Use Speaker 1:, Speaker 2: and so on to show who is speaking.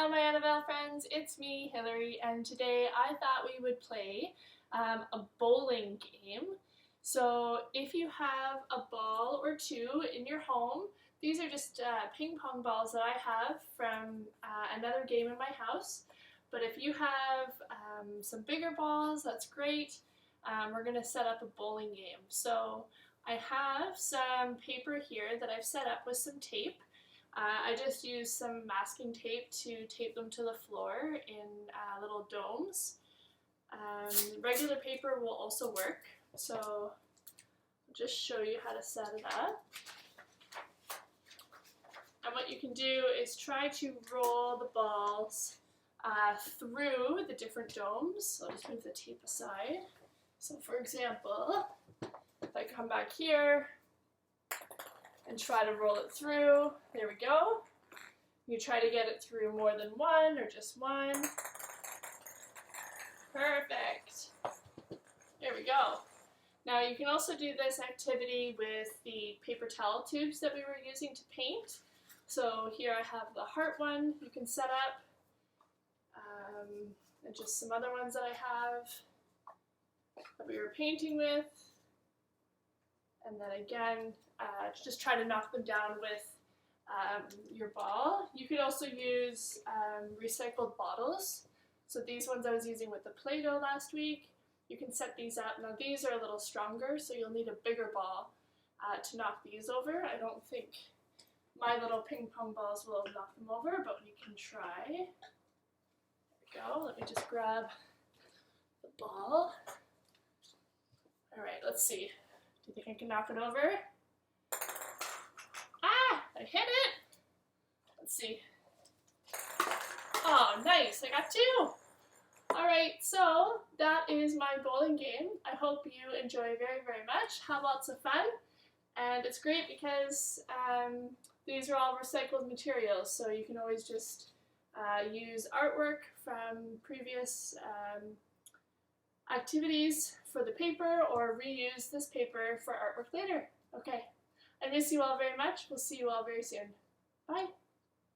Speaker 1: Hello my Annabelle friends, it's me, Hilary, and today I thought we would play a bowling game. So if you have a ball or two in your home, these are just ping pong balls that I have from another game in my house. But if you have some bigger balls, that's great. We're going to set up a bowling game. So I have some paper here that I've set up with some tape. I just used some masking tape to tape them to the floor in little domes. Regular paper will also work, so I'll just show you how to set it up. And what you can do is try to roll the balls through the different domes. So I'll just move the tape aside. So for example, if I come back here, and try to roll it through. There we go. You try to get it through more than one or just one. Perfect. There we go. Now you can also do this activity with the paper towel tubes that we were using to paint. So here I have the heart one you can set up, and just some other ones that I have that we were painting with. And then again, just try to knock them down with your ball. You could also use recycled bottles. So these ones I was using with the Play-Doh last week. You can set these up. Now these are a little stronger, so you'll need a bigger ball to knock these over. I don't think my little ping pong balls will knock them over, but you can try. There we go. Let me just grab the ball. All right, let's see. Do you think I can knock it over? Ah, I hit it. Let's see. Oh, nice, I got two. All right, so that is my bowling game. I hope you enjoy very, very much. Have lots of fun. And it's great because these are all recycled materials, so you can always just use artwork from previous activities for the paper or reuse this paper for artwork later. Okay, I miss you all very much. We'll see you all very soon. Bye.